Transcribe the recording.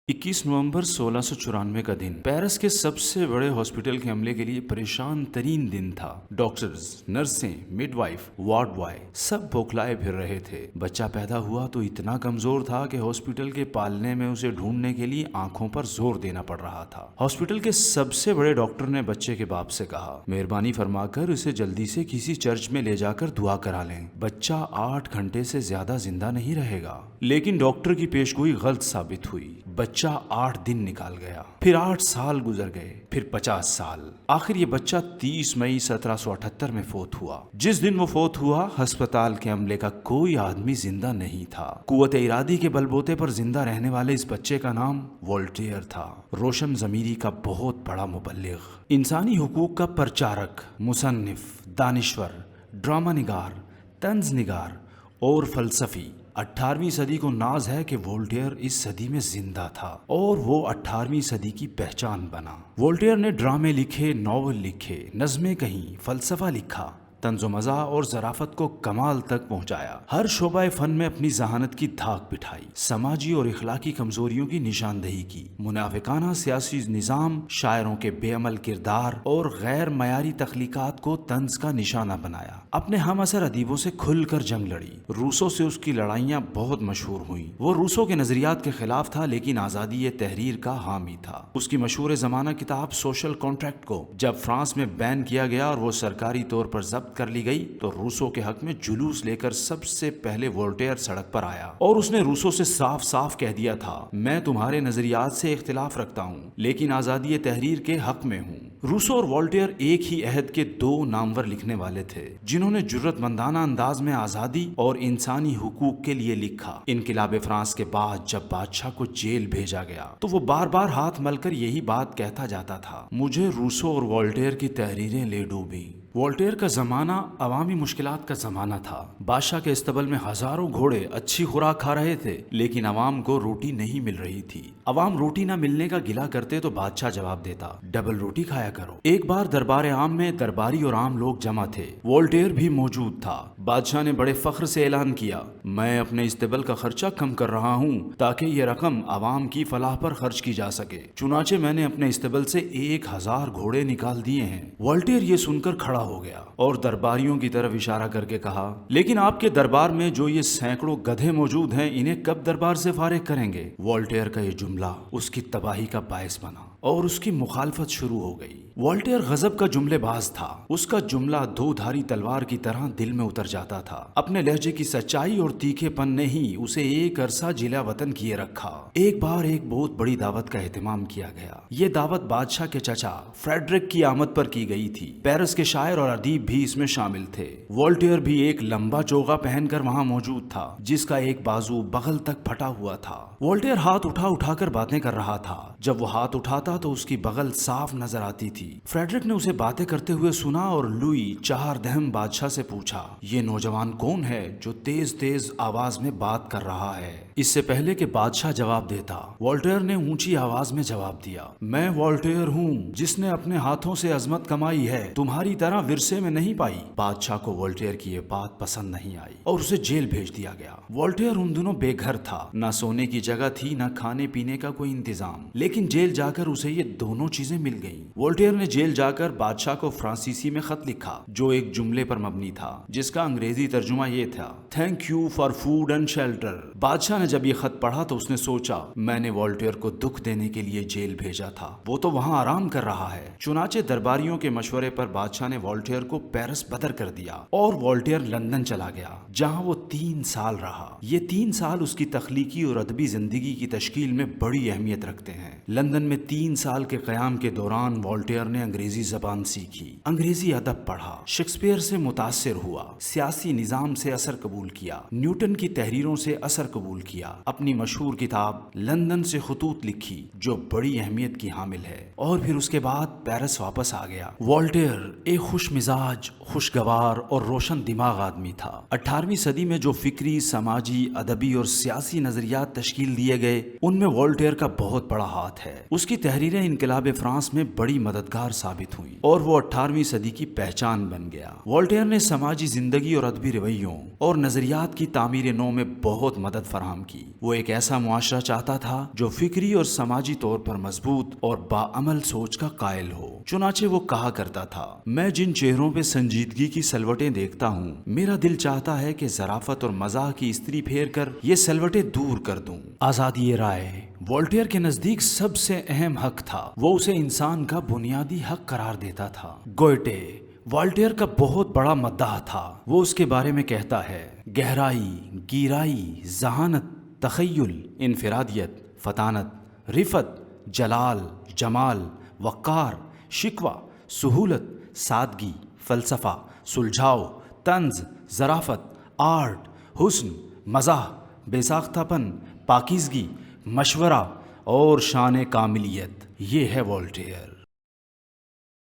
21 नवंबर 1694 का दिन पेरिस के सबसे बड़े हॉस्पिटल के अमले के लिए परेशान तरीन दिन था। डॉक्टर्स, नर्सें, मिडवाइफ, वार्ड बॉय सब बौखलाए फिर रहे थे। बच्चा पैदा हुआ तो इतना कमजोर था कि हॉस्पिटल के पालने में उसे ढूंढने के लिए आंखों पर जोर देना पड़ रहा था। हॉस्पिटल के सबसे बड़े डॉक्टर ने बच्चे के बाप से कहा, मेहरबानी फरमाकर इसे जल्दी से किसी चर्च में ले जाकर दुआ करा लें। बच्चा 8 घंटे से ज्यादा जिंदा नहीं रहेगा। लेकिन डॉक्टर की पेशगोई गलत साबित हुई। बच्चा 8 दिन निकाल गया, फिर 8 साल गुजर गए, फिर 50 साल। आखिर ये बच्चा 30 मई 1778 में फोत हुआ। जिस दिन वो फोत हुआ, अस्पताल के अमले का कोई आदमी जिंदा नहीं था। कुव्वत इरादी के बलबूते पर जिंदा रहने वाले इस बच्चे का नाम वोल्टेयर था। रोशन ज़मीरी का बहुत बड़ा मुबल्लिग, इंसानी हुकूक का प्रचारक, मुसन्निफ, दानिश्वर, ड्रामा निगार, तंज निगार और फलसफी। 18वीं सदी को नाज है कि वोल्टेयर इस सदी में जिंदा था और वो 18वीं सदी की पहचान बना। वोल्टेयर ने ड्रामे लिखे, नॉवल लिखे, नज़में कहीं, फलसफा लिखा, तंज़ो मज़ा और ज़राफ़त को कमाल तक पहुंचाया। हर शोबा फ़न में अपनी जहानत की धाक बिठाई, समाजी और इखलाकी कमजोरियों की निशानदेही की, मुनाफिकाना सियासी निज़ाम, शायरों के बेअमल किरदार और गैर मयारी तख्लीकात को तंज का निशाना बनाया। अपने हम असर अदीबों से खुलकर जंग लड़ी। रूसों से उसकी लड़ाइयाँ बहुत मशहूर हुईं। वो रूसों के नज़रियात के खिलाफ था, लेकिन आज़ादी तहरीर का हामी था। उसकी मशहूर ज़माना किताब सोशल कॉन्ट्रैक्ट को जब फ्रांस में बैन किया गया और वो सरकारी तौर पर जब्त कर ली गई, तो रूसों के हक में जुलूस लेकर सबसे पहले वोल्टेयर सड़क पर आया और उसने रूसों से साफ साफ कह दिया था, मैं तुम्हारे नजरियात से इख्तिलाफ रखता हूँ, लेकिन आज़ादी तहरीर के हक में हूँ। रूसो और वोल्टेयर एक ही अहद के 2 नामवर लिखने वाले थे, जिन्होंने जुर्रतमंदाना अंदाज में आज़ादी और इंसानी हुकूक के लिए लिखा। इनकिलाब फ्रांस के बाद जब बादशाह को जेल भेजा गया, तो वो बार बार हाथ मलकर यही बात कहता जाता था, मुझे रूसो और वोल्टेयर की तहरीरें ले डूबी। वोल्टेयर का ज़माना अवामी मुश्किलात का ज़माना था। बादशाह के इस्तबल में हज़ारों घोड़े अच्छी खुराक खा रहे थे, लेकिन अवाम को रोटी नहीं मिल रही थी। अवाम रोटी ना मिलने का गिला करते तो बादशाह जवाब देता, डबल रोटी खाया करो। एक बार दरबार आम में दरबारी और आम लोग जमा थे। वोल्टेयर भी मौजूद था। बादशाह ने बड़े फख्र से ऐलान किया, मैं अपने इस्तबल का खर्चा कम कर रहा हूँ ताकि ये रकम अवाम की फलाह पर खर्च की जा सके। चुनाचे मैंने अपने इस्तबल से 1000 घोड़े निकाल दिए हैं। वोल्टेयर ये सुनकर खड़ा हो गया और दरबारियों की तरफ इशारा करके कहा, लेकिन आपके दरबार में जो ये सैकड़ों गधे मौजूद हैं, इन्हें कब दरबार से फारिग करेंगे? वोल्टेयर का ये जुमला उसकी तबाही का बायस बना और उसकी मुखालफत शुरू हो गई। वोल्टेयर गजब का जुमलेबाज था। उसका जुमला 2 धारी तलवार की तरह दिल में उतर जाता था। अपने लहजे की सच्चाई और तीखेपन ने ही उसे एक अरसा जिला वतन किए रखा। एक बार एक बहुत बड़ी दावत का एहतमाम किया गया। ये दावत बादशाह के चचा फ्रेडरिक की आमद पर की गई थी। पेरिस के शायर और अदीब भी इसमें शामिल थे। वोल्टेयर भी एक लंबा चोगा पहनकर वहां मौजूद था, जिसका एक बाजू बगल तक फटा हुआ था। वोल्टेयर हाथ उठाकर बातें कर रहा था। जब वो हाथ उठाता तो उसकी बगल साफ नजर आती थी। फ्रेडरिक ने उसे बातें करते हुए सुना और लुई 4 दहम बादशाह से पूछा, ये नौजवान कौन है जो तेज तेज आवाज में बात कर रहा है? इससे पहले कि बादशाह जवाब देता, वोल्टेयर ने ऊंची आवाज में जवाब दिया, मैं वोल्टेयर हूँ जिसने अपने हाथों से अजमत कमाई है, तुम्हारी तरह विरसे में नहीं पाई। बादशाह को वोल्टेयर की ये बात पसंद नहीं आई और उसे जेल भेज दिया गया। वोल्टेयर उन दिनों बेघर था, न सोने की जगह थी, न खाने पीने का कोई इंतजाम, लेकिन जेल जाकर उसे ये दोनों चीजें मिल गईं। वोल्टेयर ने जेल जाकर बादशाह को फ्रांसीसी में खत लिखा, जो एक जुमले पर मबनी था, जिसका अंग्रेजी तर्जुमा ये था, thank you for food and shelter. बादशाह ने जब ये खत पढ़ा तो उसने सोचा, मैंने वोल्टेयर को दुख देने के लिए जेल भेजा था, वो तो वहां आराम कर रहा है। चुनाचे दरबारियों के मशवरे पर बादशाह ने वोल्टेयर को पेरिस बदर कर दिया और वोल्टेयर लंदन चला गया, जहां वो 3 साल रहा। ये 3 साल उसकी तख्लीकी और अदबी जिंदगी की तश्कील में बड़ी अहमियत रखते हैं। लंदन में 3 साल के क़याम के दौरान वोल्टेयर ने अंग्रेजी ज़बान सीखी, अंग्रेजी अदब पढ़ा, शेक्सपियर से मुतासिर हुआ, सियासी निज़ाम से असर कबूल किया, न्यूटन की तहरीरों से असर कबूल किया, अपनी मशहूर किताब लंदन से खतूत लिखी, जो बड़ी अहमियत की हामिल है, और फिर उसके बाद पेरिस वापस आ गया। वोल्टेयर एक खुश मिजाज, खुशगवार और रोशन दिमाग आदमी था। 18वीं सदी में जो फिक्री, समाजी, अदबी और सियासी नजरियात तश्कील दिए गए, उनमें वोल्टेयर का बहुत बड़ा हाथ है। उसकी तहरीरें इनकलाब फ्रांस में बड़ी मददगार साबित हुई और वो 18वीं सदी की पहचान बन गया। वोल्टेयर ने समाजी जिंदगी और अदबी रवैयों और नजरियात की तामीर नौ में बहुत मदद फराहम کی۔ وہ ایک ایسا معاشرہ چاہتا تھا جو فکری اور سماجی طور پر مضبوط اور باعمل سوچ کا قائل ہو۔ چنانچہ وہ کہا کرتا تھا، میں جن چہروں پہ سنجیدگی کی سلوٹیں دیکھتا ہوں، میرا دل چاہتا ہے کہ ظرافت اور مزاح کی استری پھیر کر یہ سلوٹیں دور کر دوں۔ آزادی رائے وولٹیئر کے نزدیک سب سے اہم حق تھا، وہ اسے انسان کا بنیادی حق قرار دیتا تھا۔ گوئٹے والٹیئر کا بہت بڑا مداح تھا۔ وہ اس کے بارے میں کہتا ہے، گہرائی، گیرائی، ذہانت، تخیل، انفرادیت، فطانت، رفت، جلال، جمال، وقار، شکوہ، سہولت، سادگی، فلسفہ، سلجھاؤ، طنز، ظرافت، آرٹ، حسن، مزاح، بے ساختہ پن، پاکیزگی، مشورہ اور شان کاملیت، یہ ہے والٹیئر۔